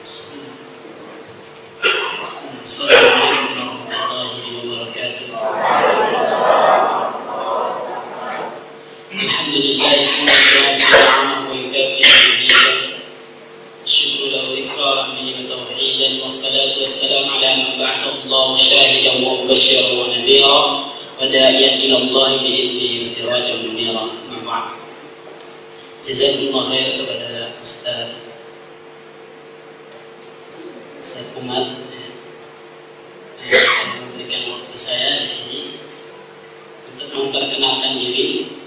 Assalamualaikum warahmatullahi wabarakatuh. Alhamdulillahi hamdan wa yukafi mazidah. Syukur lahu ikraman bihi wa tauhidan, wassalatu wassalamu ala man ba'athahu Allah syahidan wa mubasysyiran wa nadhira wa da'iyan ila Allah bi idnihi wa sirajan munira. Jazakumullah khair kepada Ustaz Umar yang memberikan waktu saya di sini untuk memperkenalkan diri.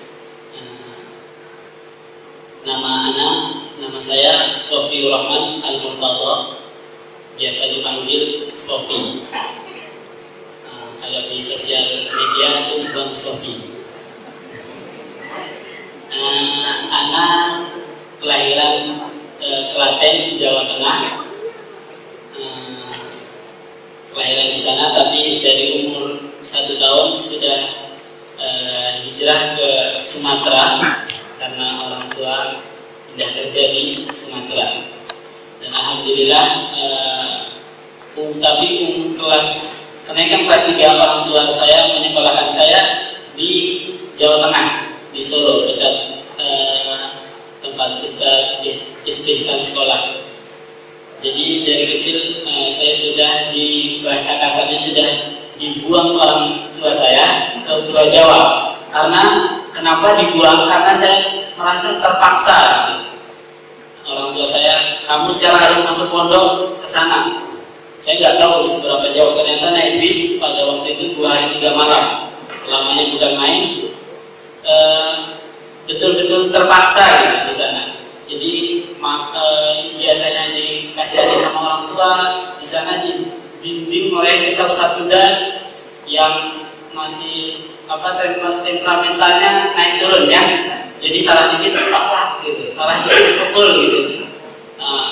Nama saya Sofi Rahman Al-Murtada, biasa dipanggil Sofi. Kalau di sosial media itu Bang Sofi. Anak kelahiran Klaten, Jawa Tengah. Kelahiran di sana, tapi dari umur 1 tahun sudah hijrah ke Sumatera karena orang tua pindah kerja di Sumatera. Dan alhamdulillah, kenaikan kelas 3 orang tua saya menyekolahkan saya di Jawa Tengah, di Solo, dekat tempat Ustaz Istihsan sekolah. Jadi dari kecil saya sudah, di bahasa kasarnya, sudah dibuang orang tua saya ke Pulau Jawa. Kenapa dibuang? Karena saya merasa terpaksa. Orang tua saya, kamu sekarang harus masuk pondok ke sana. Saya nggak tahu seberapa jauh, ternyata naik bis pada waktu itu 2 hari 3 malam. Lamanya bukan main. Betul-betul terpaksa gitu di sana. Jadi biasanya dikasihani sama orang tua, di sana dibimbing oleh pusat-pusat Buddha yang masih temperamentalnya naik turun ya. Jadi salah dikit tepat gitu, salah dikit pukul gitu.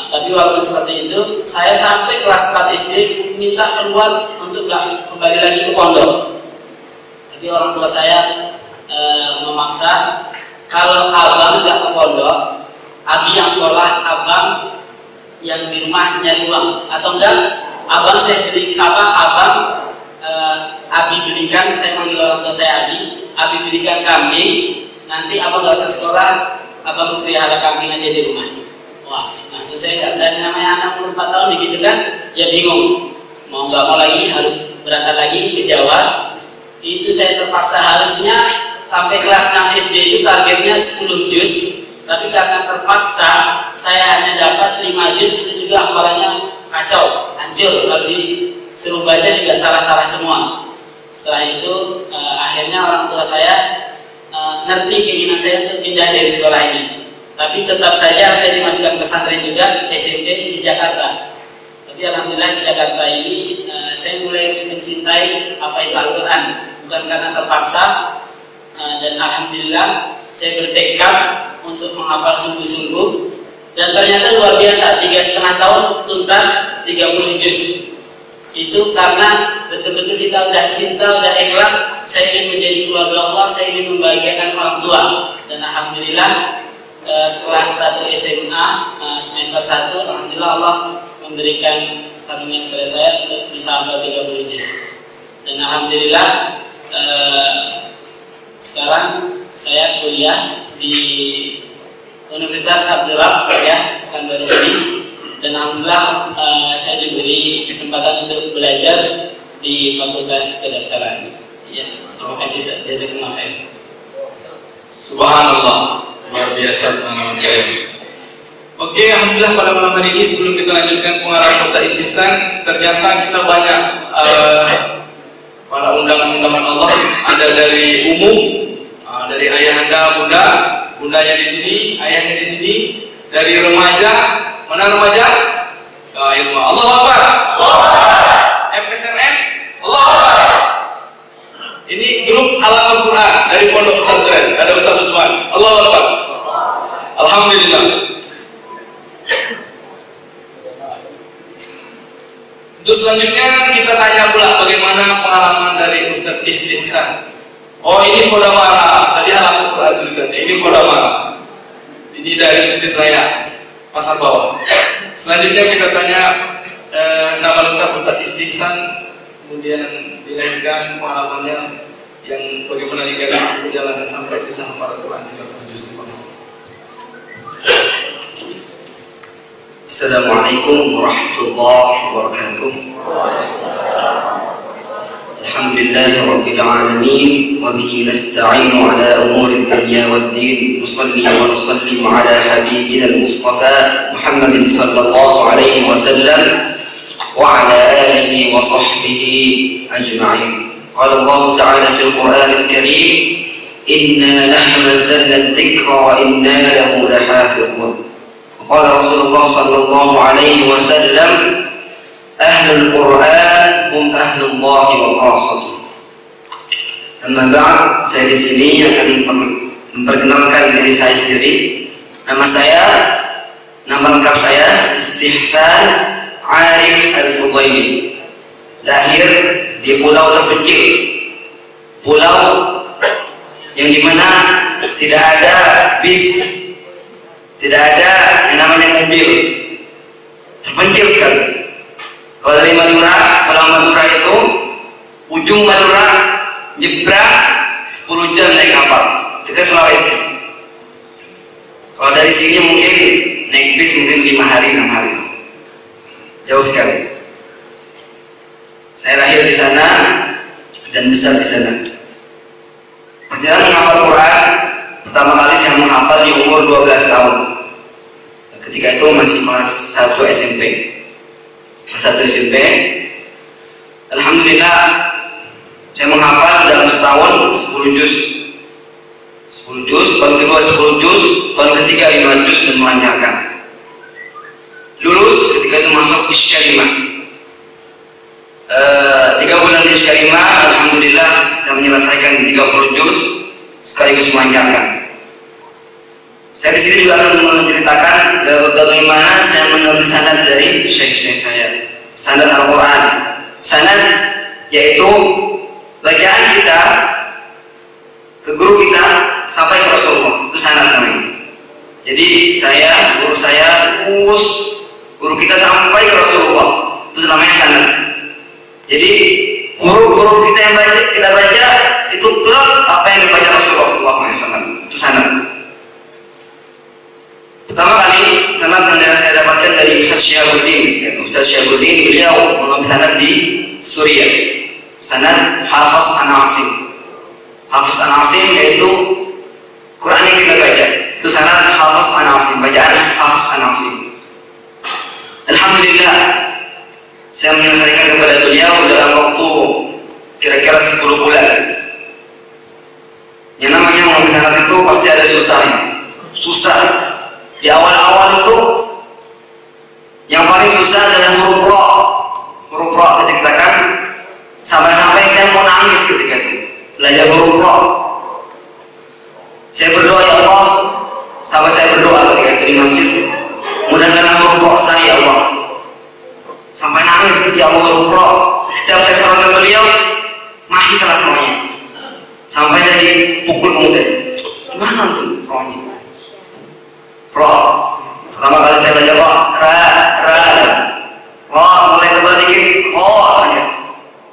Tapi walaupun seperti itu, saya sampai kelas 4 SD minta keluar untuk gak kembali lagi ke pondok. Tapi orang tua saya memaksa, kalau abang gak ke pondok, abi yang sekolah, abang yang di rumah nyari uang, atau enggak abang saya beli abi belikan, saya panggil orang tua saya abi belikan kambing, nanti abang gak usah sekolah, abang pelihara kambing aja di rumah. Wah, maksud saya nggak, dari namanya anak umur 4 tahun begitu kan, ya bingung, mau nggak mau lagi harus berangkat lagi ke Jawa. Itu saya terpaksa, harusnya sampai kelas 6 SD itu targetnya 10 juz. Tapi karena terpaksa, saya hanya dapat 5 juz, itu juga hafalannya kacau, hancur. Kalau disuruh baca juga salah-salah semua. Setelah itu, akhirnya orang tua saya ngerti keinginan saya untuk pindah dari sekolah ini. Tapi tetap saja saya dimasukkan ke pesantren juga, SMP di Jakarta. Tapi alhamdulillah di Jakarta ini, saya mulai mencintai apa itu Al-Quran. Bukan karena terpaksa, dan alhamdulillah saya bertekad untuk menghafal sungguh-sungguh, dan ternyata luar biasa, 3,5 tahun tuntas 30 juz. Itu karena betul-betul kita udah cinta, udah ikhlas. Saya ingin menjadi keluarga Allah, saya ingin membahagiakan orang tua. Dan alhamdulillah kelas 1 SMA semester 1, alhamdulillah Allah memberikan karunia kepada saya untuk bisa hafal 30 juz. Dan alhamdulillah sekarang saya kuliah di Universitas Abdul Rabb ya, bukan dari sini. Dan alhamdulillah saya diberi kesempatan untuk belajar di Fakultas Kedokteran. Ya, terima kasih. Jazakumullah khair. Subhanallah, luar biasa teman-teman. Oke, alhamdulillah pada malam hari ini, sebelum kita lanjutkan pengarahan Ustaz Istihsan, ternyata kita banyak para undangan-undangan Allah. Ada dari umum, dari ayahanda, bundanya di sini, ayahnya di sini, dari remaja, mana remaja? Allahu Akbar. FSMN, Allahu Akbar. Ini grup Alam Al-Quran dari Pondok Pesantren, ada Ustaz Usman. Allahu Akbar. Alhamdulillah. Untuk selanjutnya kita tanya pula bagaimana pengalaman dari Ustaz Istihsan. Oh, ini Fodamara, tadi Alam Al-Quran tulisannya. Ini Fodamara. Ini dari Masjid Raya Pasar Bawah. Selanjutnya kita tanya nama lengkap Ustaz Istihsan, kemudian dilahirkan, pengalamannya yang bagaimana digali perjalanan sampai bisa hafal Al-Quran 30 juz. Assalamualaikum warahmatullahi wabarakatuh. Alhamdulillahi rabbil alamin wa bihi nasta'inu ala umuri dunya waddin. Nusalli wa nusallim ala habibina al-Mustafa Muhammadin sallallahu alaihi wasallam wa ala alihi wa sahbihi ajma'in. Qala Allah ta'ala fil Qur'an al-Karim, inna nahnu nazzalna adh-dhikra wa inna lahu lahafidhun. Qala Rasulullah sallallahu alaihi wasallam, ahlul Quran hum ahlullahi wa khassatuh. Amma ba'd, saya di sini akan memperkenalkan diri saya sendiri. Nama lengkap saya Istihsan Arif Al-Fudaili. Lahir di pulau terpencil, pulau yang dimana tidak ada bis, tidak ada yang namanya mobil, terpencil sekali. Kalau dari Madura, pulau Madura itu ujung Madura nyebrang 10 jam naik kapal dekat Sulawesi. Kalau dari sini mungkin naik bis mungkin 5 hari 6 hari, jauh sekali. Saya lahir di sana dan besar di sana. Perjalanan menghafal Quran pertama kali saya menghafal di umur 12 tahun. Ketika itu masih kelas 1 SMP. Kelas 1 SMP. Alhamdulillah saya menghafal dalam setahun 10 juz. 10 juz, tahun kedua 10 juz, tahun ketiga 5 juz dan melancarkan. Lulus ketika itu masuk Isyarimah. 3 bulan di Isyarimah, alhamdulillah saya menyelesaikan 30 juz sekaligus melancarkan. Saya di sini juga akan menceritakan bagaimana saya menulis sanad dari syekh-syekh saya. Sanad Al-Quran, sanad yaitu bacaan kita ke guru kita sampai ke Rasulullah, itu sanad namanya. Jadi guru saya terus guru kita sampai ke Rasulullah, itu namanya sanad. Jadi guru kita yang kita baca itu klub apa yang dibaca Rasulullah SAW, itu sanad. Pertama kali sanad yang saya dapatkan dari Ustaz Syihabuddin. Ustaz Syihabuddin beliau mengambil sanad di Suriah. Sanad Hafiz An-Asim. Hafiz An-Asim yaitu Quran yang kita baca. Itu sanad Hafiz An-Asim, bacaan Hafiz An-Asim. Alhamdulillah saya menyelesaikan kepada beliau dalam waktu kira-kira 10 bulan. Yang namanya mengambil sanad itu pasti ada susahnya. Susah. Di awal-awal itu yang paling susah adalah huruf ra. Huruf ra diciptakan sampai-sampai saya mau nangis ketika itu belajar huruf ra. Saya berdoa, ya Allah, sampai saya berdoa ketika itu di masjid, mudahkanlah huruf ra saya, ya Allah. Sampai nangis, ya Allah, huruf ra. Setiap saya salam ke beliau masih salah namanya. Sampai saya dipukul kamu saya. Gimana tuh rohnya? Ra. Pertama kali saya belajar ra, mulai tebal dikit, aja.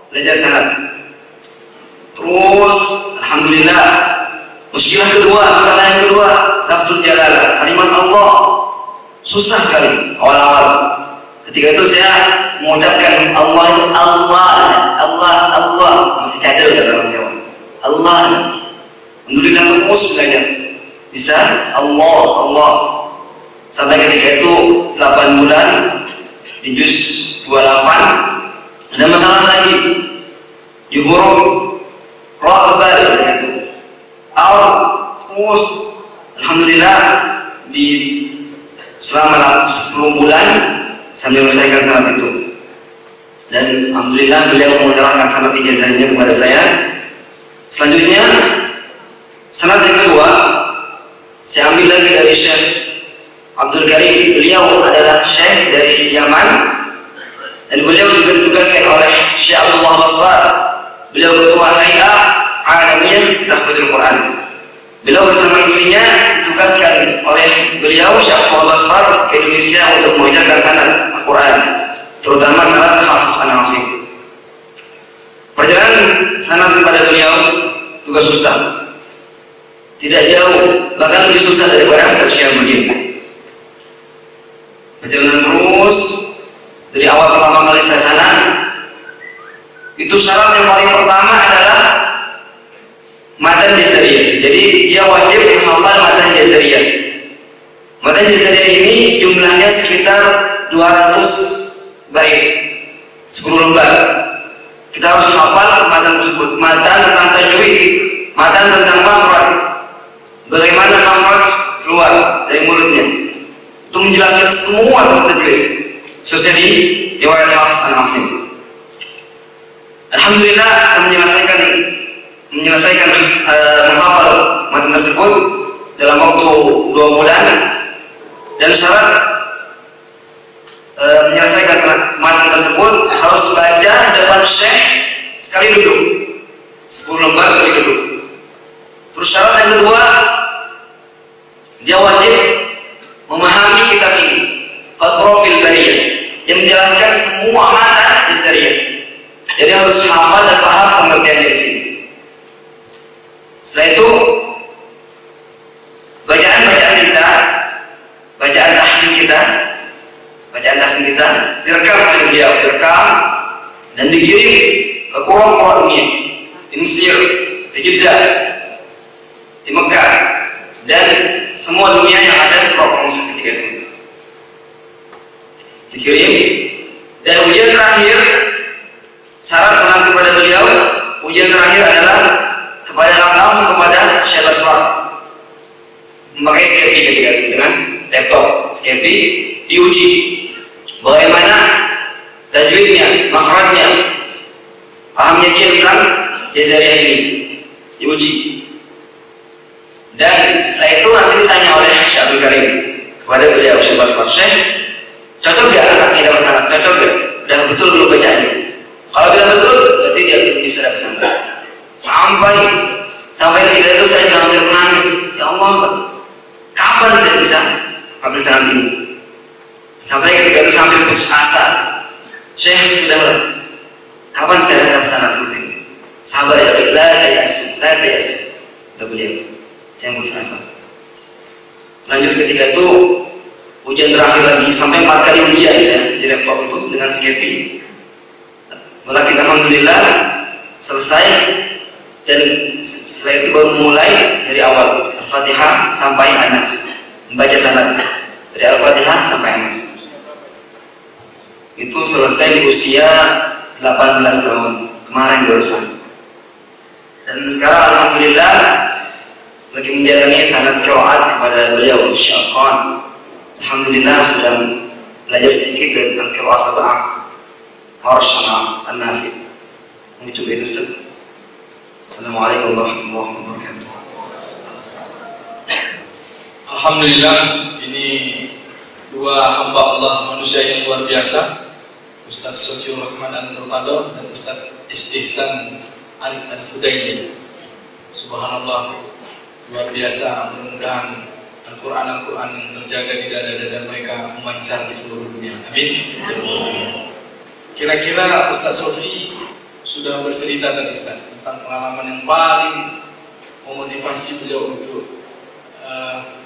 Belajar sanad. Terus, alhamdulillah, muskilah kedua, masalah yang kedua, lafzul jalalah, kalimat Allah, susah sekali awal-awal. Ketika itu saya mengucapkan Allah, masih cadel dalam Jawa. Allah. Alhamdulillah terus belajar. Bisa Allah. Sampai ketika itu 8 bulan di juz 28 ada masalah lagi di huruf ra itu terus alhamdulillah di selama 10 bulan saya menyelesaikan sanad itu dan alhamdulillah beliau menyerahkan sanad ijazahnya kepada saya. Selanjutnya sanad yang kedua saya ambil lagi dari Syekh Abdul Karim. Beliau adalah Syekh dari Yaman dan beliau juga ditugaskan oleh Syekh Abdullah Basrar. Beliau ketua Hay'ah Alamiyah Tahfidzul Quran. Beliau bersama istrinya ditugaskan oleh beliau Syekh Muhammad Basfar ke Indonesia untuk mengajarkan sanad Al-Quran, terutama sanad Hafiz An-Asim. Perjalanan sanad kepada beliau juga susah, tidak jauh, bahkan lebih susah daripada Ustaz Syahrudin. Perjalanan terus dari awal pertama kali saya sana, itu syarat yang paling pertama adalah matan jazariyah. Jadi dia wajib menghafal matan jazariyah. Matan jazariyah ini jumlahnya sekitar 200 bait, 10 lembar. Kita harus hafal matan tersebut, matan tentang tajwid, matan tentang makhraj, bagaimana makhraj keluar dari mulutnya. Itu menjelaskan semua tentang tajwid, khususnya di riwayat Hafiz An-Asim. Alhamdulillah saya menyelesaikan menghafal matan tersebut dalam waktu 2 bulan, dan syarat menyelesaikan matan tersebut harus baca depan syekh sekali duduk, 10 lembar sekali duduk. Terus syarat yang kedua, dia wajib memahami kitab ini, Fathul Bariyah, yang menjelaskan semua matan jazariyah. Jadi harus hafal dan paham pengertiannya di sini. Setelah itu bacaan-bacaan kita, bacaan tahsin kita direkam oleh beliau, direkam dan dikirim ke qura-qura dunia, di Mesir, di Jeddah, di Mekah, dan semua dunia yang ada di Pulau Mesir ketika itu dikirim. Dan ujian terakhir, syarat sanad kepada beliau, ujian terakhir adalah langsung kepada Syekh Basfar, memakai Skype ketika itu dengan laptop Skype, diuji bagaimana tajwidnya, makhrajnya, pahamnya dia tentang jazariyah ini, diuji. Dan setelah itu nanti ditanya oleh Syekh Abdul Karim kepada beliau, Syekh Basfar, Syekh, cocok gak anaknya dapat sanad? Cocok gak? Udah betul belum bacaannya? Kalau bilang betul, berarti dia bisa dapat sanad. Sampai ketika itu saya jangan menangis, ya Allah, kapan saya bisa ambil sanad ini? Sampai ketika itu sampai putus asa, Syekh sudah, kapan saya dapat sanad ini? Sabar ya, la tayasu, kata beliau. Saya putus asa. Lanjut ketika itu ujian terakhir lagi, sampai 4 kali ujian saya di laptop itu dengan Skype. Walakin alhamdulillah selesai, dan setelah itu baru mulai dari awal Al-Fatihah sampai An-Nas, membaca sanad dari Al-Fatihah sampai An-Nas. Itu selesai di usia 18 tahun kemarin barusan. Dan sekarang alhamdulillah lagi menjalani sanad qiraat kepada beliau Syekh Asqan. Alhamdulillah sudah belajar sedikit tentang qiraat sab'ah, Warsh, An-Nafi. Begitu itu Ustaz. Assalamualaikum warahmatullahi wabarakatuh. Alhamdulillah, ini dua hamba Allah manusia yang luar biasa, Ustaz Sofiur Rahman Al-Murtado dan Ustaz Istihsan Al-Fudaili. Subhanallah, luar biasa. Mudah-mudahan Al-Quran yang terjaga di dada-dada mereka memancar di seluruh dunia. Amin. Kira-kira Ustaz Sofi sudah bercerita tadi Ustaz tentang pengalaman yang paling memotivasi beliau untuk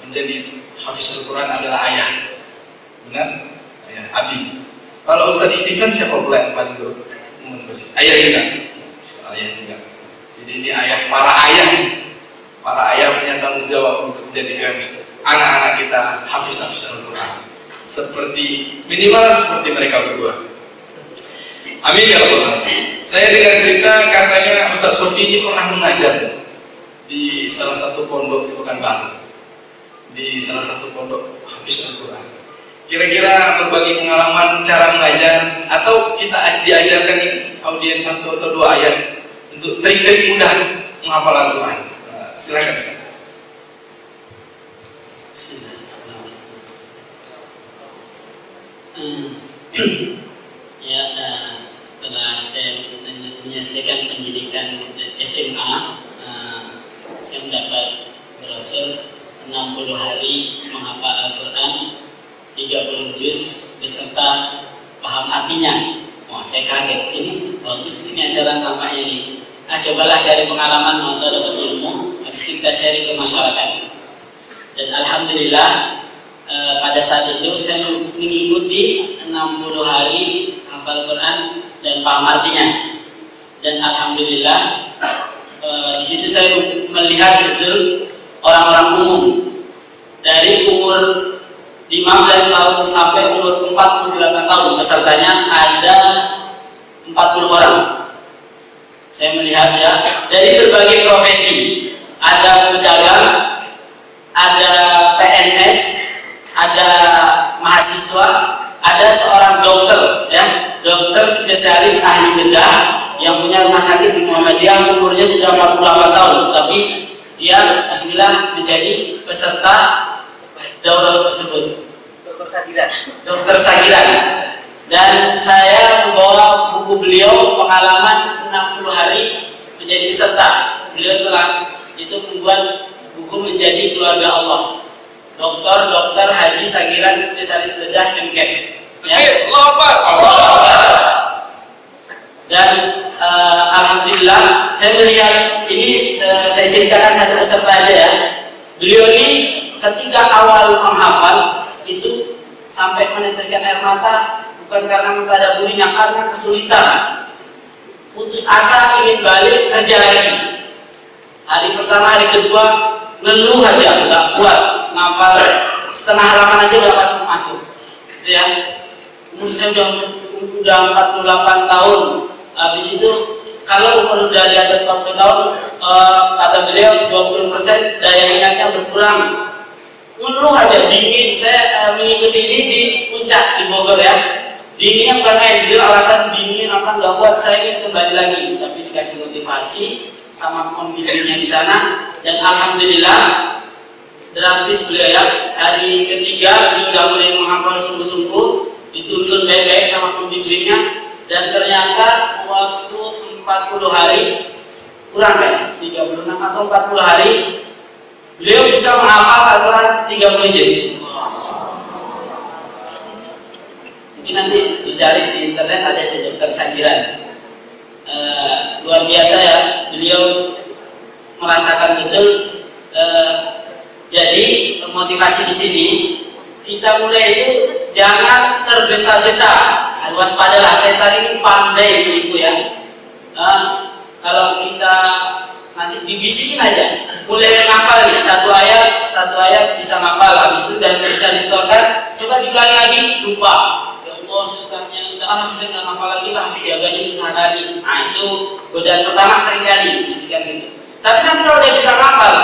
menjadi hafiz Al-Quran adalah ayah. Benar? Ayah, Abi. Kalau Ustaz Istihsan siapa pula yang paling memotivasi? Ayah juga. Ayah juga. Jadi ini ayah, para ayah punya tanggung jawab untuk menjadikan anak-anak kita hafiz Al-Quran. Minimal seperti mereka berdua. Amin ya Allah. Saya dengar cerita katanya Ustaz Sofi ini pernah mengajar di salah satu pondok di Pekanbaru, di salah satu pondok hafiz Al-Quran. Kira-kira berbagi pengalaman cara mengajar, atau kita diajarkan audiens 1 atau 2 ayat untuk trik-trik mudah menghafal Al-Quran. Silakan Ustaz. Ya, setelah saya menyelesaikan pendidikan SMA, saya mendapat brosur 60 hari menghafal Al-Quran 30 juz beserta paham artinya. Wah, saya kaget, ini bagus ini ajaran tampaknya ini. Cobalah cari pengalaman mau dapat ilmu, habis kita sharing ke masyarakat. Dan alhamdulillah pada saat itu saya mengikuti 60 hari hafal Quran dan paham artinya. Dan alhamdulillah di situ saya melihat betul orang-orang umum dari umur 15 tahun sampai umur 48 tahun pesertanya ada 40 orang. Saya melihat ya dari berbagai profesi, ada pedagang, ada PNS, ada mahasiswa, ada seorang dokter ya, dokter spesialis ahli bedah yang punya rumah sakit di Muhammadiyah, umurnya sudah 48 tahun, tapi dia bismillah menjadi peserta daurah tersebut. Dokter Sagiran. Dan saya membawa buku beliau pengalaman 60 hari menjadi peserta. Beliau setelah itu membuat buku menjadi keluarga Allah. Dokter Haji Sagiran spesialis bedah MKes. Ya. Dan alhamdulillah saya melihat ini, saya ceritakan satu peserta aja ya. Beliau ini ketika awal menghafal itu sampai meneteskan air mata, bukan karena mentadaburinya, karena kesulitan, putus asa, ingin balik kerja lagi. Hari pertama, hari kedua ngeluh aja, nggak kuat ngafal, setengah halaman aja nggak masuk, gitu ya. Umur saya udah 48 tahun. Habis itu kalau umur udah di atas 40 tahun, kata beliau 20% daya ingatnya berkurang. Ngeluh aja, dingin. Saya mengikuti ini di puncak di Bogor ya. Dinginnya bukan main, beliau alasan dingin apa nggak kuat, saya ingin kembali lagi. Tapi dikasih motivasi sama pembimbingnya di sana, dan alhamdulillah drastis beliau ya. Hari ketiga beliau udah mulai menghafal sungguh-sungguh, dituntun baik-baik sama pembimbingnya, dan ternyata waktu 40 hari kurang kan, 36 atau 40 hari beliau bisa menghafal Al-Quran 30 juz. Mungkin nanti dicari di internet, ada Dokter Sagiran. Luar biasa ya, beliau merasakan betul. Jadi motivasi di sini kita mulai itu jangan tergesa-gesa. Waspadalah, setan ini pandai menipu ya. Kalau kita nanti dibisikin aja, mulai ngapal nih satu ayat bisa ngapal, habis itu dan bisa distorkan, coba diulangi lagi, lupa. Ya Allah susahnya, bisa nggak ngapal lagi lah, jaganya susah kali. Nah itu godaan pertama sering kali bisikan gitu. Tapi nanti kalau dia bisa ngapal,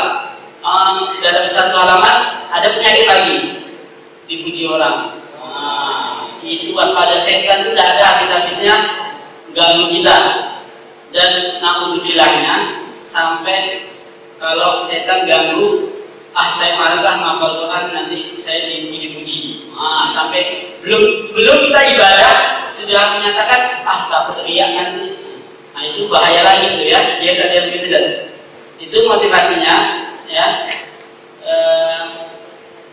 dalam satu halaman ada penyakit lagi, dipuji orang. Itu waspada, setan itu tidak ada habis-habisnya ganggu kita. Dan naudzubillah sampai kalau setan ganggu, saya malas ngapal Quran, nanti saya dipuji-puji. Sampai belum kita ibadah sudah menyatakan takut riak nanti. Nah itu bahaya lagi tuh ya. Biasa dia begitu saja. Itu motivasinya ya.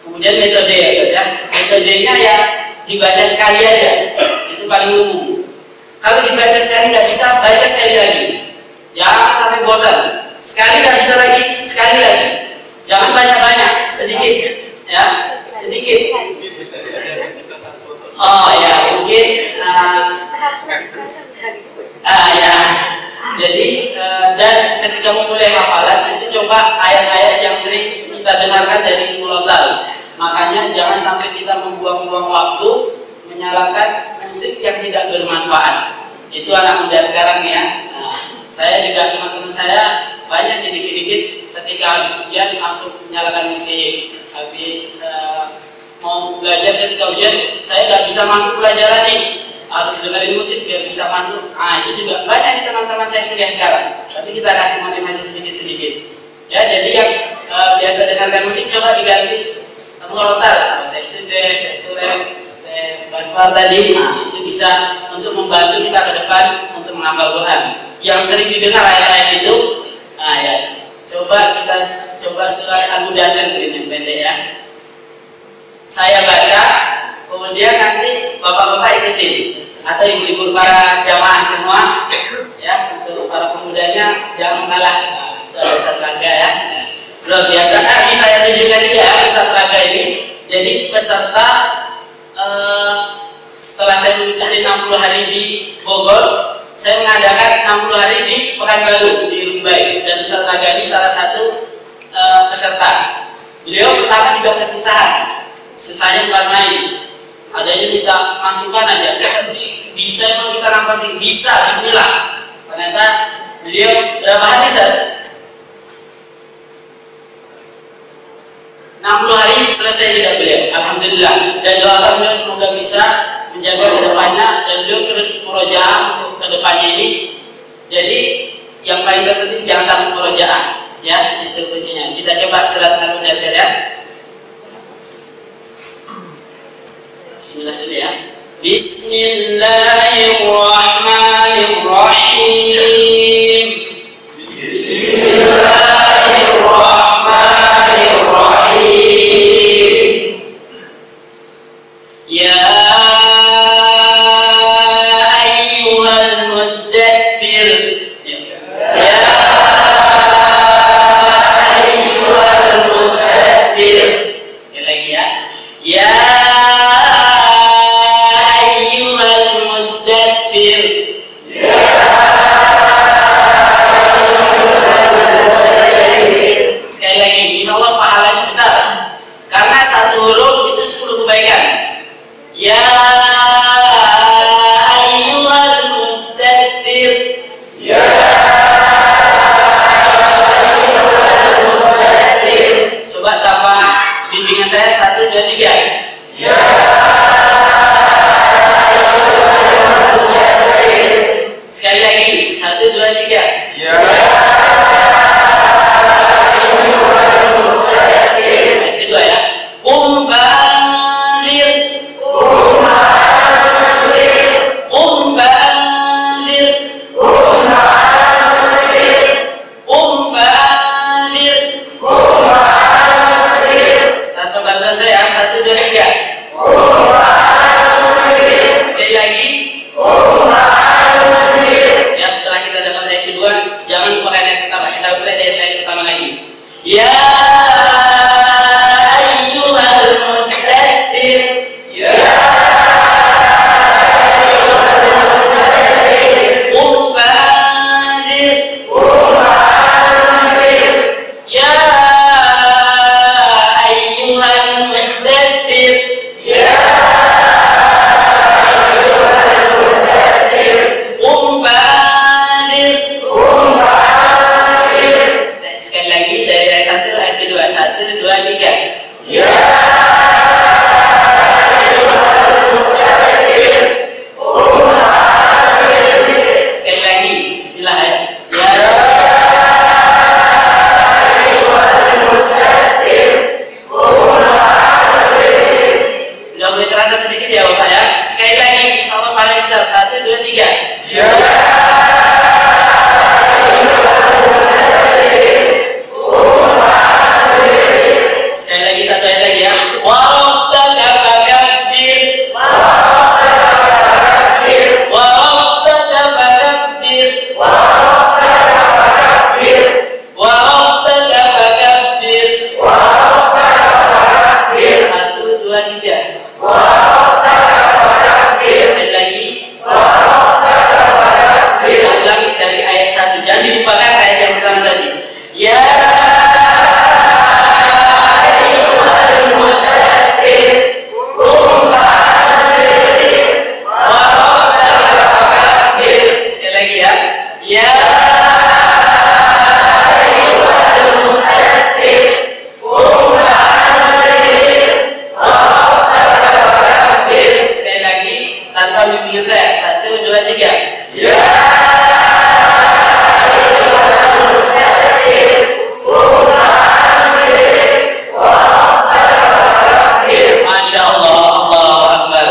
Kemudian metode ya saja. Metodenya ya dibaca sekali aja. Itu paling umum. Kalau dibaca sekali nggak bisa, baca sekali lagi. Jangan sampai bosan. Sekali nggak bisa lagi, sekali lagi. Jangan banyak-banyak, sedikit, ya, sedikit. Oh ya, mungkin, ya. Jadi dan ketika memulai hafalan itu coba ayat-ayat yang sering kita dengarkan dari murotal. Makanya jangan sampai kita membuang-buang waktu menyalakan musik yang tidak bermanfaat. Itu anak muda sekarang ya. Saya juga teman-teman saya banyak yang dikit-dikit ketika habis ujian langsung menyalakan musik. Habis mau belajar ketika ujian, saya nggak bisa masuk pelajaran nih, harus dengerin musik biar bisa masuk. Itu juga banyak nih teman-teman saya kuliah sekarang. Tapi kita kasih motivasi sedikit-sedikit. Ya, jadi yang biasa dengarkan musik coba diganti murotal, saya sudah, saya surem, saya basmar tadi. Itu bisa untuk membantu kita ke depan untuk menghafal Quran. Yang sering didengar ayat-ayat itu, ya, Coba kita surat Al-Mudaththir ini pendek ya. Saya baca, kemudian nanti bapak-bapak ikutin atau ibu-ibu para jamaah semua ya, untuk para pemudanya jangan kalah. Nah, itu ada sastraga ya. Luar biasa. Ini saya tunjukkan ini ya sastraga ini. Jadi peserta setelah saya mengikuti 60 hari di Bogor, saya mengadakan 60 hari di Pekanbaru di Rumbai, dan sastraga ini salah satu peserta. Beliau pertama juga kesusahan. Susahnya bukan main, adanya minta masukan aja. Bisa emang kita nampasin? Bisa, bismillah. Ternyata beliau berapa hari Ustaz? 60 hari selesai juga beliau, alhamdulillah. Dan doakan beliau semoga bisa menjaga kedepannya, dan beliau terus murojaah untuk kedepannya ini. Jadi yang paling terpenting jangan takut murojaah, ya itu kuncinya. Kita coba surat Al-Mudaththir ya. Bismillah dulu ya. Bismillahirrahmanirrahim. Bismillahirrahmanirrahim. Ya ayyuhal muddaththir. Ya ayyuhal muddaththir. Sekali lagi ya. Ya sekali lagi, insya Allah pahalanya besar karena satu huruf itu 10 kebaikan. Ya ayyuhal muddaththir. Ya ayyuhal muddaththir. Coba tambah bimbingan saya 1, 2, 3. Ya sekali lagi 1, 2, 3. Ya. Kedua ya. Qum fa'anzir. Qum fa'anzir. Qum fa'anzir. Qum fa'anzir. Qum fa'anzir. Qum fa'anzir. Tanpa bantuan saya 1, 2, 3. Qum fa'anzir. Sekali lagi. Qum fa'anzir. Ya, setelah kita dapat ayat kedua, jangan pakai ayat pertama, kita mulai dari ayat pertama lagi. Ya ayyuhal muddaththir. Ya ayyuhal muddaththir. Qum fa'anzir. Qum fa'anzir. Ya ayyuhal muddaththir. Ya ayyuhal muddaththir. Qum fa'anzir. Qum fa'anzir. Sekali lagi dari ayat 1 ayat kedua. 1, 2, 3. Ya ayyuhal muddaththir. Qum fa'anzir. Sekali lagi, bismillah ya. Ya ayyuhal muddaththir. Qum fa'anzir. Udah mulai terasa sedikit ya Bapak ya. Sekali lagi, insyaallah paling besar. 1, 2, 3. Ya sekali lagi, satu ayat lagi ya. Wa rabbaka fakabbir. Wa rabbaka fakabbir. Wa rabbaka fakabbir. Wa rabbaka fakabbir. Wa rabbaka fakabbir. 1, 2, 3. Wa rabbaka fakabbir. Sekali lagi. Wa rabbaka fakabbir. Kita ulangi dari ayat 1. Jangan dilupakan ayat yang pertama tadi. Ya bimbingan saya. 1, 2, 3. Ya Masya Allah, Allahu Akbar.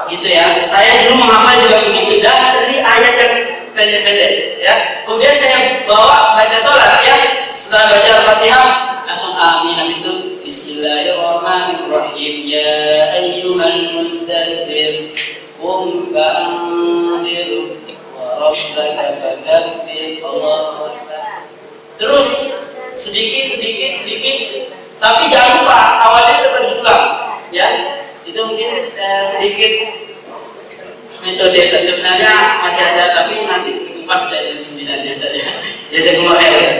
Gitu ya. Saya dulu menghafal juga begitu. Dari ayat yang pendek-pendek ya. Kemudian saya bawa baca sholat ya. Setelah baca Al-Fatihah langsung amin. Habis itu Bismillahirrahmanirrahim. Ya ayyuhal muddatsir qum fa'anzir wa rabbaka fakabbir. Allahu akbar. Terus sedikit, tapi jangan lupa awalnya itu berulang ya. Itu mungkin sedikit metode sebenarnya masih ada, tapi nanti dikupas dari 9-nya saja. Jazakumullah khair Ustaz.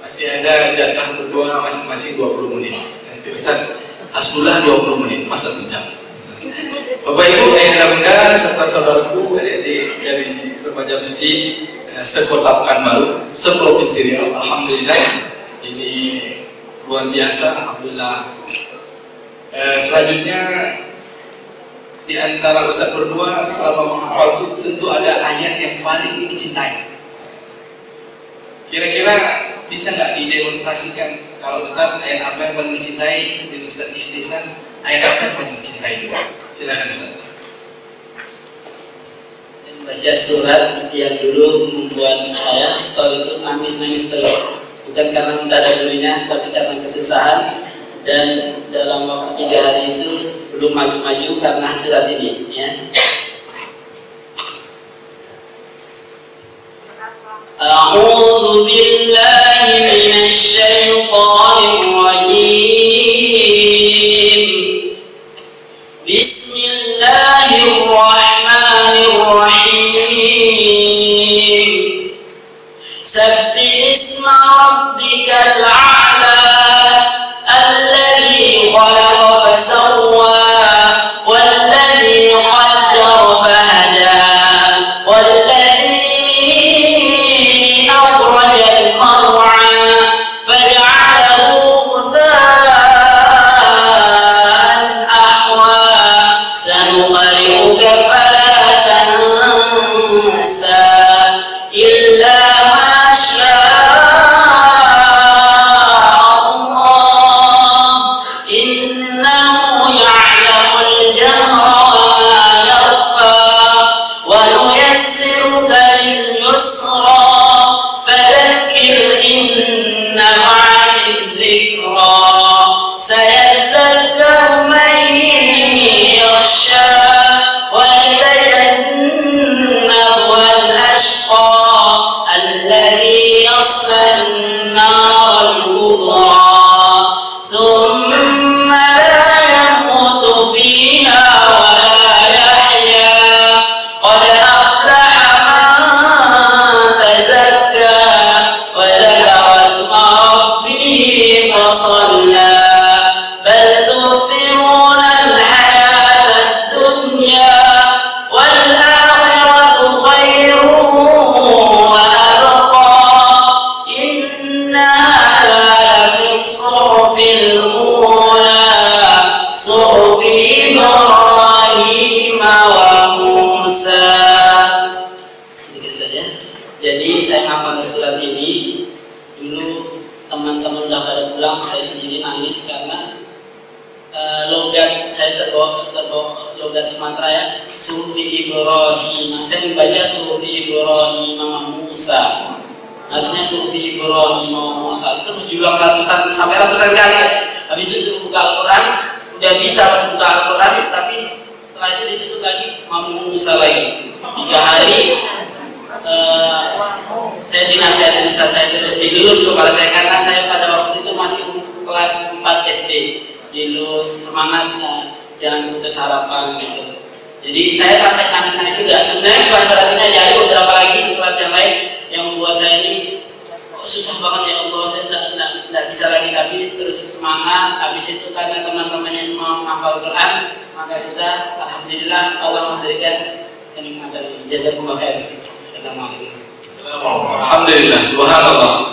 Masih ada jatah berdua masing-masing 20 menit. Nanti Ustaz Hasbullah 20 menit, masa sejam. Bapak Ibu, ayah bunda serta saudaraku adik-adik dari remaja masjid sekota Pekanbaru, seprovinsi Riau. Alhamdulillah ini luar biasa. Alhamdulillah. Selanjutnya di antara Ustaz berdua selama menghafal itu tentu ada ayat yang paling dicintai. Kira-kira bisa nggak didemonstrasikan kalau Ustaz ayat apa yang paling dicintai? Dan Ustaz Istihsan ayat apa yang paling dicintai juga? Silakan Ustaz. Saya membaca surat yang dulu membuat saya story itu nangis terus. Bukan karena minta dulunya, tapi karena kesusahan. Dan dalam waktu 3 hari itu belum maju-maju karena surat ini ya. A'udzu billahi minasy syaithanir rajim. Bismillahirrahmanirrahim. Sabbih isma rabbikal a'la الذي خلق فسوى والذي قدر فهدى والذي أخرج المرعى فجعله غثاء أحوى سنقرئك فلا تنسى إلا ما شاء logat Sumatera ya, Sufi Ibrahim. Saya membaca Sufi Ibrahim Musa. Harusnya Sufi Ibrahim Musa. Terus diulang sampai ratusan kali. Habis itu buka Al-Quran, udah bisa buka Al-Quran, tapi setelah itu ditutup lagi Musa lagi. 3 hari saya dinasihatin bisa saya terus dilulus kepala saya, karena saya pada waktu itu masih kelas 4 SD. Dilulus, semangat, jangan putus harapan gitu. Jadi saya sampai nangis-nangis juga. Sebenarnya bukan surat ini aja, ada beberapa lagi surat yang lain yang membuat saya ini susah banget ya Allah, saya tidak bisa lagi, tapi terus semangat. Habis itu karena teman-temannya semua menghafal Quran, maka kita alhamdulillah Allah memberikan kenikmatan ini. Jazakumullah khair. Assalamualaikum. Alhamdulillah, subhanallah.